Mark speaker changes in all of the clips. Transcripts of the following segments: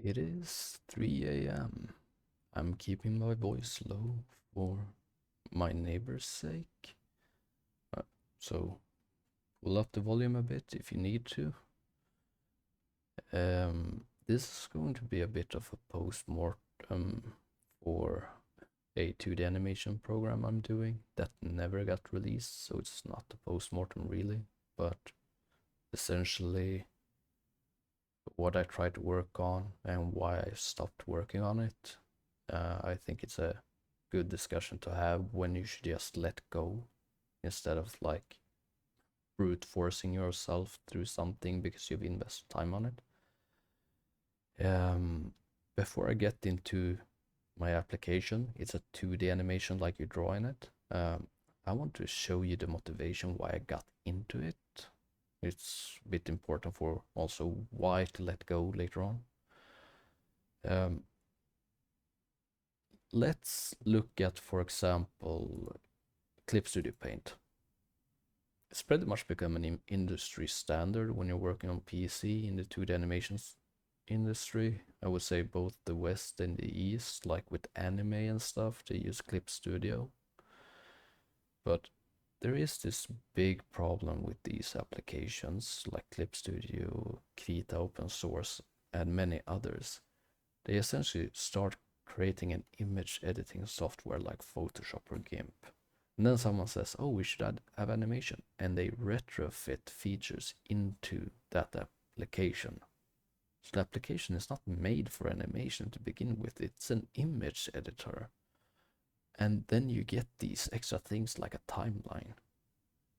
Speaker 1: It is 3 a.m. I'm keeping my voice low for my neighbor's sake. Uh, so pull up the volume a bit if you need to. This is going to be a bit of a post-mortem for a 2D animation program I'm doing that never got released, so it's not a post-mortem really, but essentially what I tried to work on and why I stopped working on it. I think it's a good discussion to have when you should just let go instead of like brute forcing yourself through something because you've invested time on it. Before I get into my application, it's a 2D animation like you draw in it. I want to show you the motivation why I got into it. It's a bit important for also why to let go later on. Let's look at, for example, Clip Studio Paint. It's pretty much become an industry standard when you're working on PC in the 2D animations industry. I would say both the West and the East, like with anime and stuff, they use Clip Studio. But there is this big problem with these applications like Clip Studio, Krita open source, and many others. They essentially start creating an image editing software like Photoshop or GIMP. And then someone says, oh, we should have animation. And they retrofit features into that application. So the application is not made for animation to begin with. It's an image editor. And then you get these extra things like a timeline.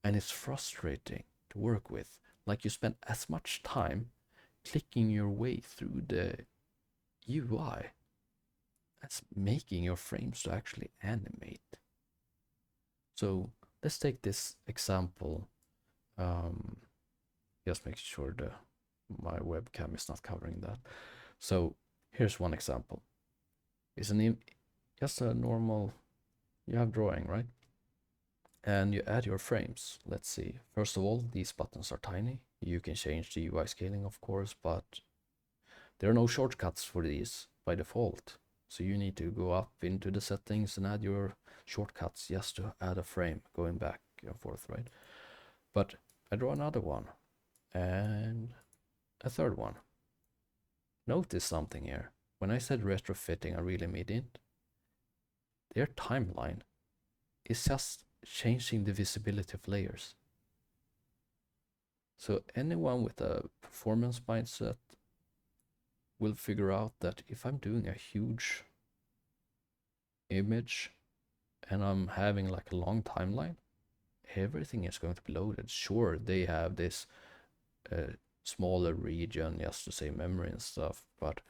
Speaker 1: And it's frustrating to work with. Like you spend as much time clicking your way through the UI as making your frames to actually animate. So let's take this example. Just make sure my webcam is not covering that. So here's one example. It's just a normal, you have drawing, right? And you add your frames. Let's see. First of all, these buttons are tiny. You can change the UI scaling, of course, but there are no shortcuts for these by default. So you need to go up into the settings and add your shortcuts just to add a frame going back and forth, right? But I draw another one and a third one. Notice something here. When I said retrofitting, I really mean it. Their timeline is just changing the visibility of layers. So anyone with a performance mindset will figure out that if I'm doing a huge image and I'm having like a long timeline, everything is going to be loaded. Sure, they have this smaller region just to save memory and stuff, but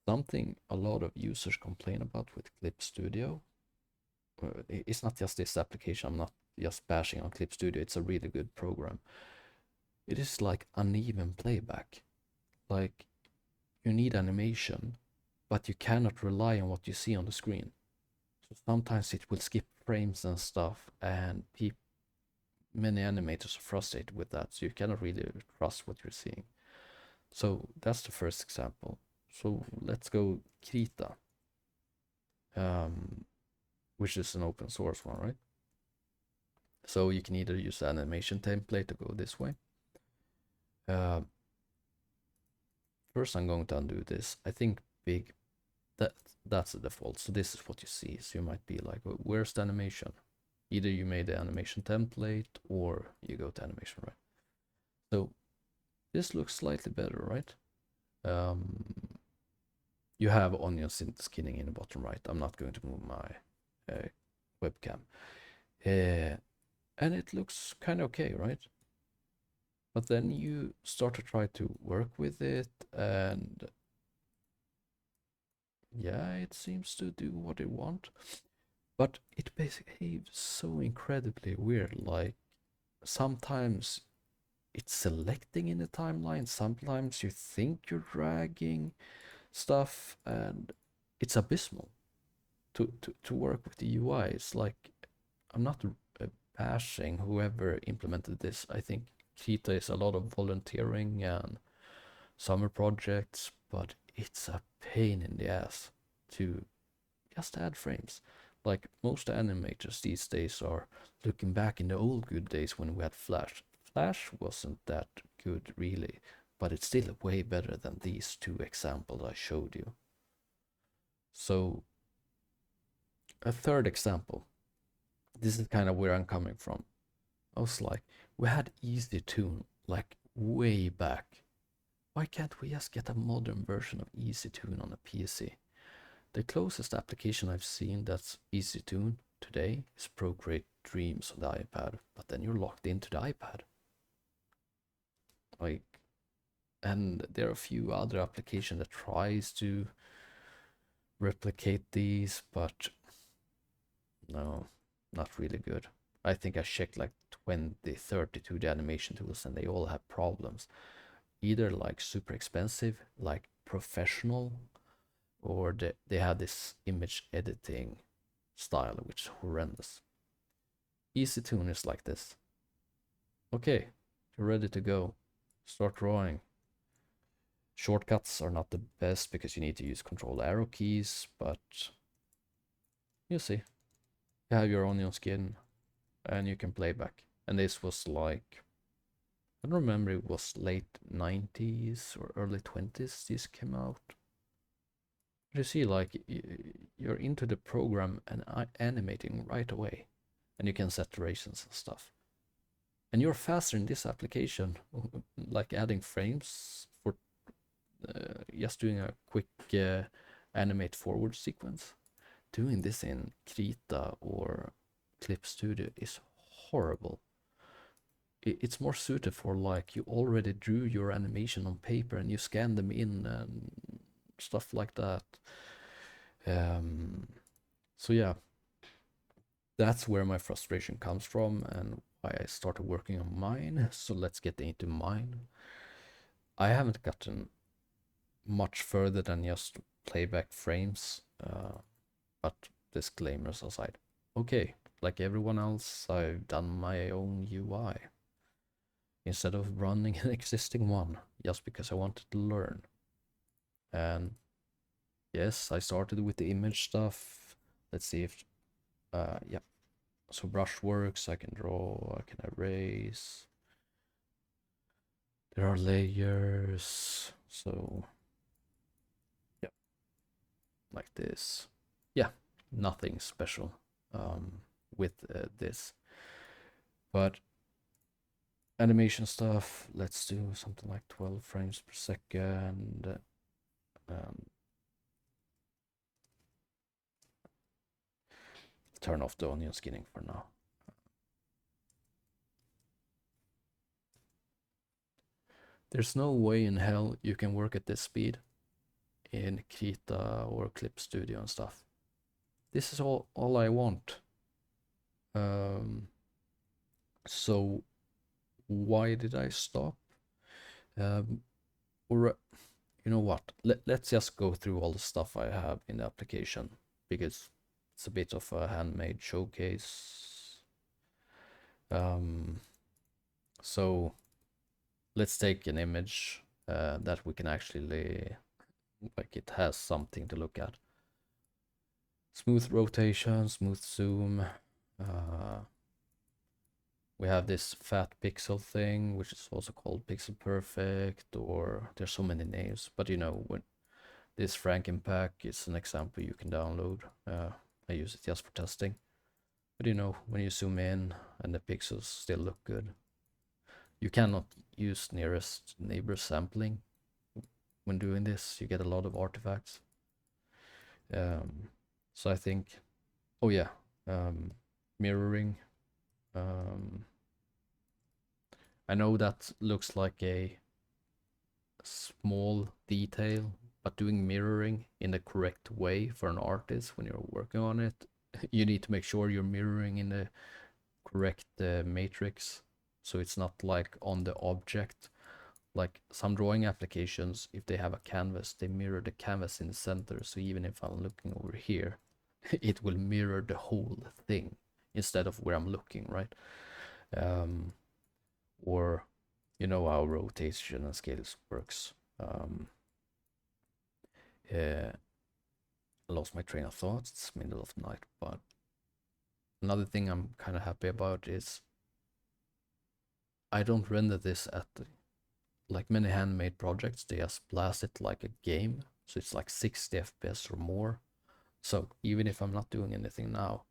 Speaker 1: something a lot of users complain about with Clip Studio, it's not just this application, I'm not just bashing on Clip Studio, it's a really good program. It is like uneven playback. Like you need animation, but you cannot rely on what you see on the screen. So sometimes it will skip frames and stuff, and many animators are frustrated with that, so you cannot really trust what you're seeing. So that's the first example. So let's go Krita, which is an open source one, right? So you can either use the animation template to go this way. First I'm going to undo this. I think that's the default. So this is what you see. So you might be like, well, where's the animation? Either you made the animation template or you go to animation, right? So this looks slightly better, right? You have onion skinning in the bottom right. I'm not going to move my webcam. And it looks kind of okay, right? But then you start to try to work with it, and yeah, it seems to do what it wants. But it behaves so incredibly weird. Like sometimes it's selecting in the timeline, sometimes you think you're dragging stuff, and it's abysmal to work with the UI. It's like, I'm not bashing whoever implemented this. I think Krita is a lot of volunteering and summer projects, but it's a pain in the ass to just add frames. Like most animators these days are looking back in the old good days when we had Flash. Flash wasn't that good really, but it's still way better than these two examples I showed you. So a third example, this is kind of where I'm coming from. I was like, we had Easy Tune like way back. Why can't we just get a modern version of Easy Tune on a PC? The closest application I've seen that's Easy Tune today is Procreate Dreams on the iPad, but then you're locked into the iPad. Like, and there are a few other applications that tries to replicate these, but no, not really good. I think I checked like 20, 32 the animation tools and they all have problems. Either like super expensive, like professional, or they have this image editing style, which is horrendous. Easy Tune is like this. Okay, you're ready to go. Start drawing. Shortcuts are not the best because you need to use control arrow keys, but you see, you have your onion skin and you can play back. And this was like, I don't remember, it was late 90s or early 20s this came out. You see, like, you're into the program and animating right away. And you can set durations and stuff. And you're faster in this application, like adding frames for just doing a quick animate forward sequence. Doing this in Krita or Clip Studio is horrible. It's more suited for like you already drew your animation on paper and you scan them in and stuff like that. So yeah, that's where my frustration comes from and why I started working on mine. So let's get into mine. I haven't gotten much further than just playback frames, but disclaimers aside. Okay, like everyone else, I've done my own UI instead of running an existing one just because I wanted to learn. And yes, I started with the image stuff. Let's see if, yeah. So brush works, I can draw, I can erase. There are layers, so yeah, like this. Yeah, nothing special with this. But animation stuff, let's do something like 12 frames per second. Turn off the onion skinning for now. There's no way in hell you can work at this speed in Krita or Clip Studio and stuff. This is all I want. So why did I stop? Or you know what? Let's just go through all the stuff I have in the application because it's a bit of a handmade showcase. So let's take an image that we can actually, like it has something to look at. Smooth rotation, smooth zoom. We have this fat pixel thing, which is also called pixel perfect, or there's so many names, but you know, when this Frankenpack is an example you can download. I use it just for testing. But you know, when you zoom in and the pixels still look good. You cannot use nearest neighbor sampling when doing this. You get a lot of artifacts. So I think, oh yeah, mirroring. I know that looks like a small detail, but doing mirroring in the correct way for an artist when you're working on it, you need to make sure you're mirroring in the correct matrix, so it's not like on the object. Like some drawing applications, if they have a canvas, they mirror the canvas in the center, so even if I'm looking over here, it will mirror the whole thing instead of where I'm looking, right? Or you know how rotation and scales works. I lost my train of thought. It's middle of the night, but another thing I'm kind of happy about is I don't render this at like many handmade projects. They just blast it like a game, so it's like 60 FPS or more. So even if I'm not doing anything now,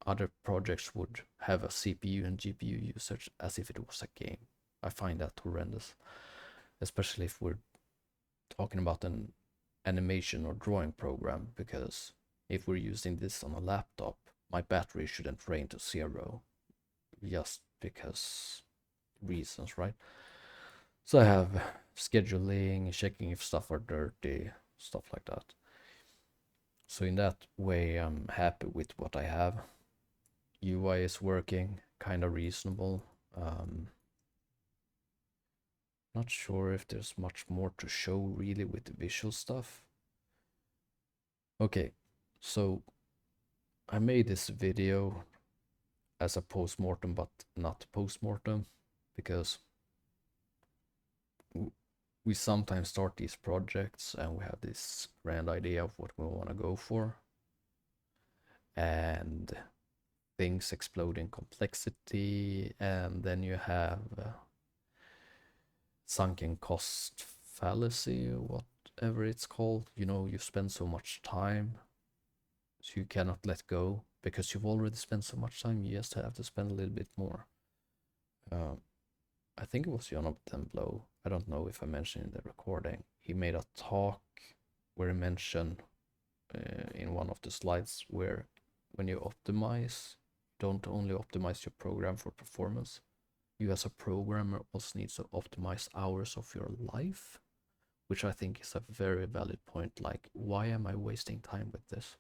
Speaker 1: other projects would have a CPU and GPU usage as if it was a game. I find that horrendous, especially if we're talking about an animation or drawing program, because if we're using this on a laptop, my battery shouldn't drain to zero just because reasons, right? So I have scheduling, checking if stuff are dirty, stuff like that. So in that way, I'm happy with what I have. UI is working, kind of reasonable. Not sure if there's much more to show really with the visual stuff. Okay, so I made this video as a post-mortem, but not post-mortem, because we sometimes start these projects and we have this grand idea of what we want to go for, and things explode in complexity, and then you have sunken cost fallacy, whatever it's called. You know, you spend so much time, so you cannot let go because you've already spent so much time. You just have to spend a little bit more. I think it was Jon Templo. I don't know if I mentioned in the recording. He made a talk where he mentioned in one of the slides where when you optimize, don't only optimize your program for performance. You as a programmer also need to optimize hours of your life, which I think is a very valid point. Like, why am I wasting time with this?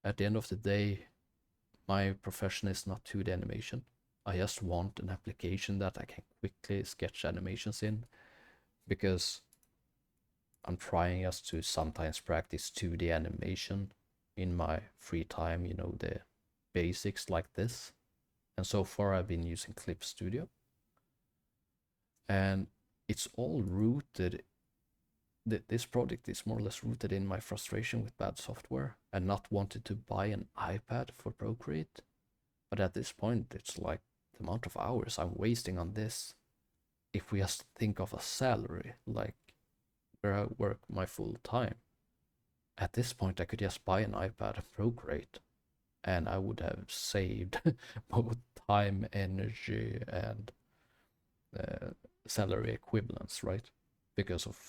Speaker 1: At the end of the day, my profession is not 2D animation. I just want an application that I can quickly sketch animations in, because I'm trying just to sometimes practice 2D animation in my free time, you know, the basics like this. And so far I've been using Clip Studio. And it's all rooted, this project is more or less rooted in my frustration with bad software and not wanting to buy an iPad for Procreate. But at this point, it's like the amount of hours I'm wasting on this. If we just think of a salary, like where I work my full time, at this point I could just buy an iPad and Procreate, and I would have saved both time, energy, and salary equivalents, right? Because of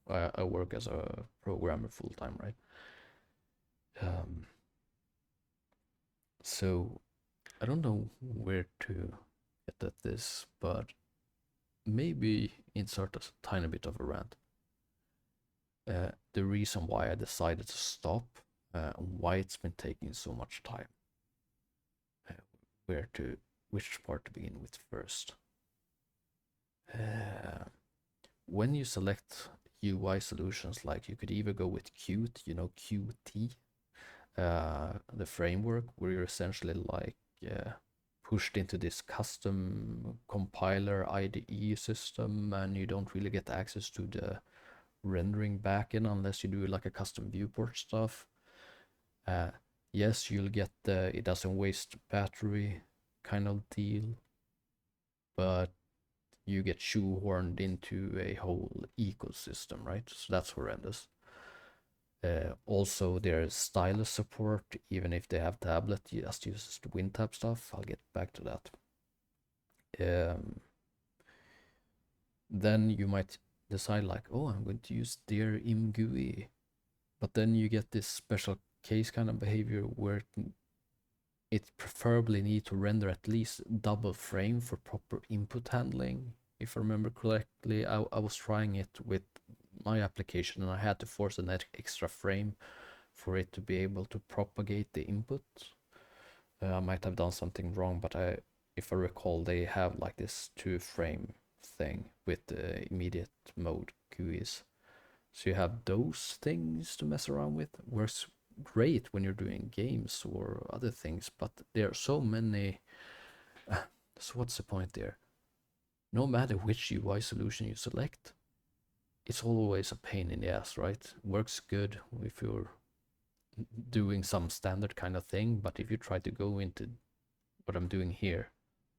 Speaker 1: I work as a programmer full time, right? So I don't know where to get at this, but maybe insert a tiny bit of a rant. The reason why I decided to stop, why it's been taking so much time. Which part to begin with first? When you select UI solutions, like you could either go with Qt, you know, Qt, the framework, where you're essentially like pushed into this custom compiler IDE system, and you don't really get access to the rendering backend unless you do like a custom viewport stuff. Yes, you'll get the it doesn't waste battery kind of deal, but you get shoehorned into a whole ecosystem, right? So that's horrendous. Also, there's stylus support, even if they have tablet, you just use the WinTab stuff. I'll get back to that. Then you might decide like, oh, I'm going to use their imgui, but then you get this special case kind of behavior where it preferably need to render at least double frame for proper input handling. If I remember correctly, I was trying it with my application and I had to force an extra frame for it to be able to propagate the input. I might have done something wrong, but if I recall, they have like this 2-frame thing with the immediate mode GUIs. So you have those things to mess around with. Works great when you're doing games or other things, but there are so many. So what's the point there? No matter which UI solution you select, it's always a pain in the ass, right? Works good if you're doing some standard kind of thing, but if you try to go into what I'm doing here,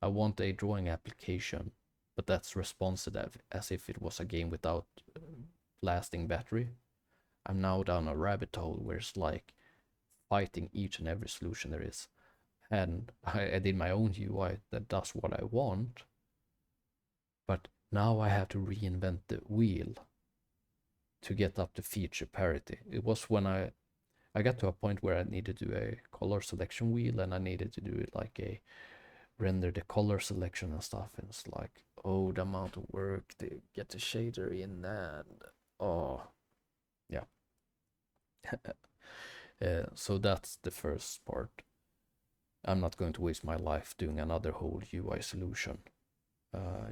Speaker 1: I want a drawing application, but that's responsive as if it was a game without lasting battery. I'm now down a rabbit hole where it's like fighting each and every solution there is. And I did my own UI that does what I want, but now I have to reinvent the wheel to get up to feature parity. It was when I got to a point where I needed to do a color selection wheel, and I needed to do it like a render the color selection and stuff, and it's like, oh, the amount of work to get the shader in, and oh yeah. So that's the first part. I'm not going to waste my life doing another whole UI solution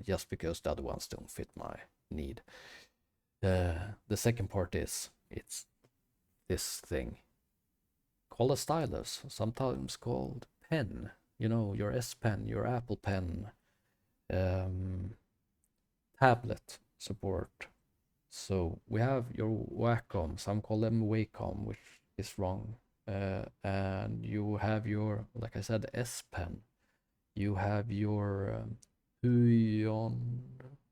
Speaker 1: just because the other ones don't fit my need. The second part is it's this thing called a stylus, sometimes called pen. You know, your S Pen, your Apple Pen, tablet support. So we have your Wacom, some call them Wacom, which is wrong. And you have your, like I said, S Pen. You have your Huion,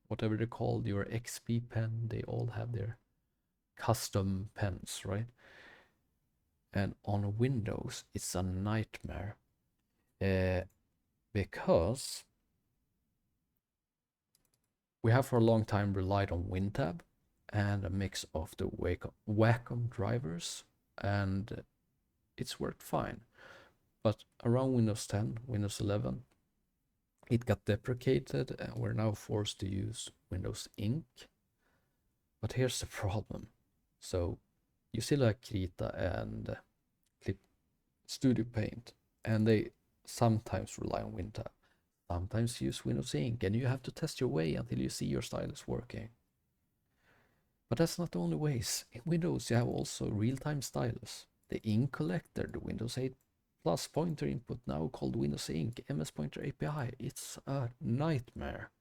Speaker 1: whatever they're called, your XP pen. They all have their custom pens, right? And on Windows, it's a nightmare because we have for a long time relied on WinTab and a mix of the Wacom drivers, and it's worked fine. But around Windows 10, Windows 11, it got deprecated, and we're now forced to use Windows Ink. But here's the problem. So you still have Krita and Clip Studio Paint, and they sometimes rely on WinTab. Sometimes use Windows Ink, and you have to test your way until you see your stylus working. But that's not the only ways. In Windows, you have also real-time stylus. The ink collector, the Windows 8 Plus pointer input, now called Windows Ink, MS Pointer API. It's a nightmare.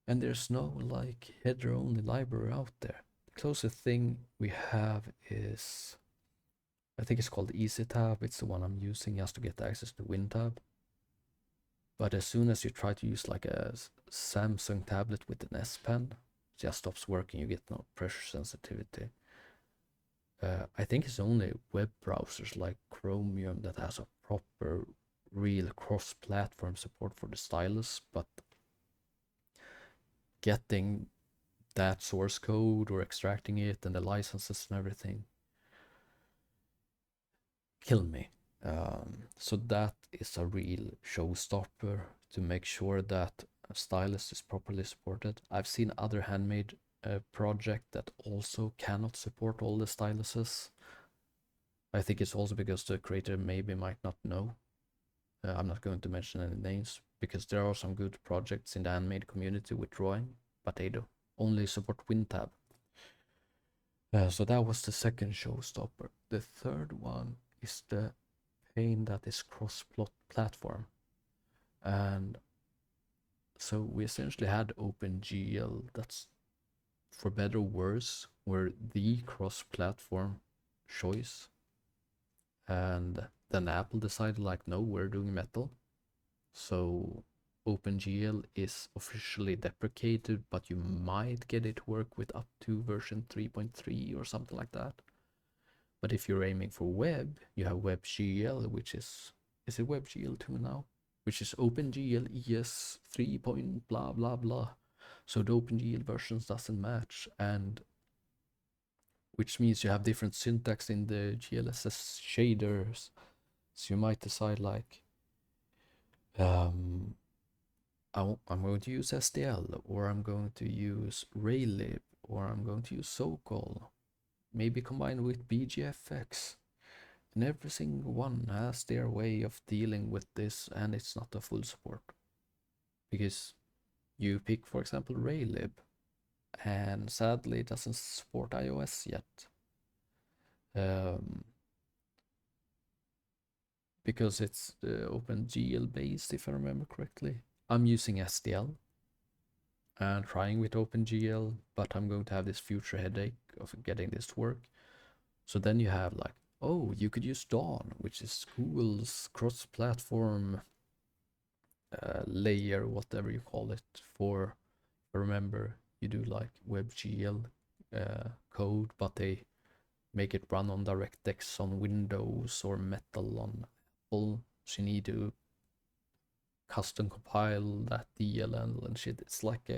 Speaker 1: And there's no like header-only library out there. The closest thing we have is, I think it's called EasyTab. It's the one I'm using just to get access to WinTab. But as soon as you try to use like a Samsung tablet with an S Pen, it just stops working. You get no pressure sensitivity. I think it's only web browsers like Chromium that has a proper, real cross-platform support for the stylus, but getting that source code or extracting it and the licenses and everything kill me. So that is a real showstopper to make sure that a stylus is properly supported. I've seen other handmade project that also cannot support all the styluses. I think it's also because the creator maybe might not know. I'm not going to mention any names because there are some good projects in the handmade community with drawing, but they do only support WinTab. So that was the second showstopper. The third one is the pain that is cross-platform. And so we essentially had OpenGL, that's for better or worse, were the cross-platform choice. And then Apple decided like, no, we're doing Metal. So OpenGL is officially deprecated, but you might get it to work with up to version 3.3 or something like that. But if you're aiming for web, you have WebGL, which is it WebGL 2 now? Which is OpenGL ES 3. Blah blah blah. So the OpenGL versions doesn't match, and which means you have different syntax in the GLSS shaders. So you might decide like, I'm going to use SDL, or I'm going to use Raylib, or I'm going to use Sokol, maybe combined with BGFX. And every single one has their way of dealing with this, and it's not a full support. Because you pick, for example, Raylib, and sadly it doesn't support iOS yet. Because it's OpenGL based, if I remember correctly. I'm using SDL. and trying with OpenGL, but I'm going to have this future headache of getting this to work. So then you have like, oh, you could use Dawn, which is Google's cross-platform layer, whatever you call it, for, remember, you do like WebGL code, but they make it run on DirectX on Windows or Metal on Apple. So you need to custom compile that DLL and shit. It's like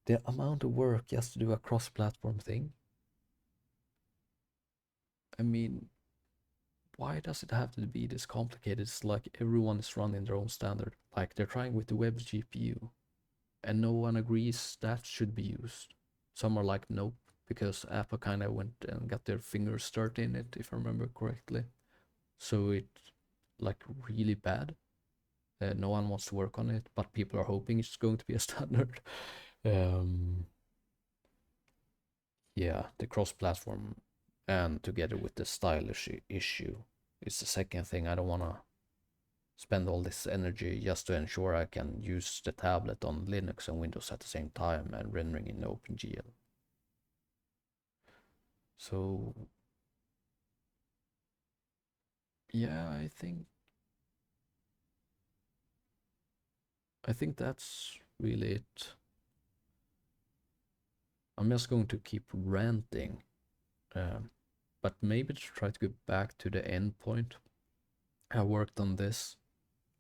Speaker 1: the amount of work just to do a cross-platform thing. I mean, why does it have to be this complicated? It's like everyone is running their own standard. Like they're trying with the web GPU, and no one agrees that should be used. Some are like, nope, because Apple kind of went and got their fingers dirty in it, if I remember correctly. So it's like really bad. No one wants to work on it, but people are hoping it's going to be a standard. um, yeah, the cross-platform and together with the stylish issue is the second thing. I don't want to spend all this energy just to ensure I can use the tablet on Linux and Windows at the same time and rendering in OpenGL. So yeah, I think that's really it. I'm just going to keep ranting, but maybe to try to get back to the end point. I worked on this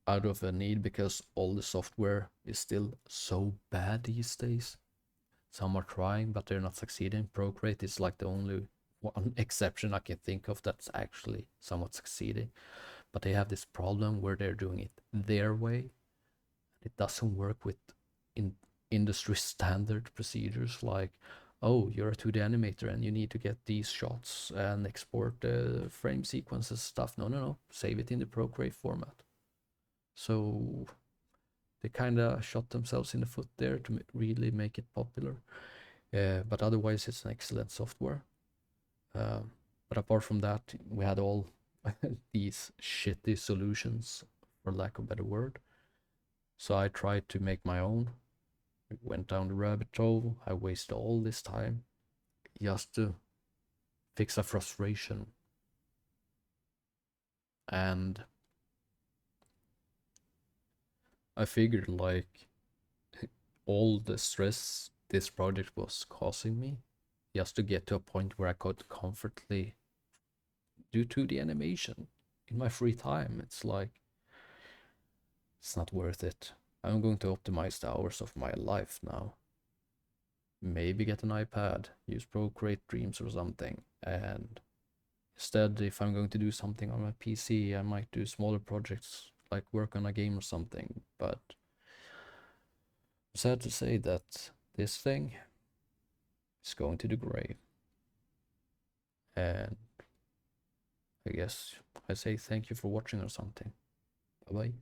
Speaker 1: out of a need because all the software is still so bad these days. Some are trying, but they're not succeeding. Procreate is like the only one exception I can think of that's actually somewhat succeeding. But they have this problem where they're doing it their way. It doesn't work with industry standard procedures like, oh, you're a 2D animator and you need to get these shots and export the frame sequences stuff. No, no, no. Save it in the Procreate format. So they kind of shot themselves in the foot there to really make it popular. But otherwise, it's an excellent software. But apart from that, we had all these shitty solutions, for lack of a better word. So I tried to make my own. Went down the rabbit hole. I wasted all this time just to fix a frustration. And I figured like all the stress this project was causing me just to get to a point where I could comfortably do 2D animation in my free time. It's like, it's not worth it. I'm going to optimize the hours of my life now. Maybe get an iPad, use Procreate Dreams or something. And instead, if I'm going to do something on my PC, I might do smaller projects like work on a game or something. But I'm sad to say that this thing is going to the grave. And I guess I say thank you for watching or something. Bye bye.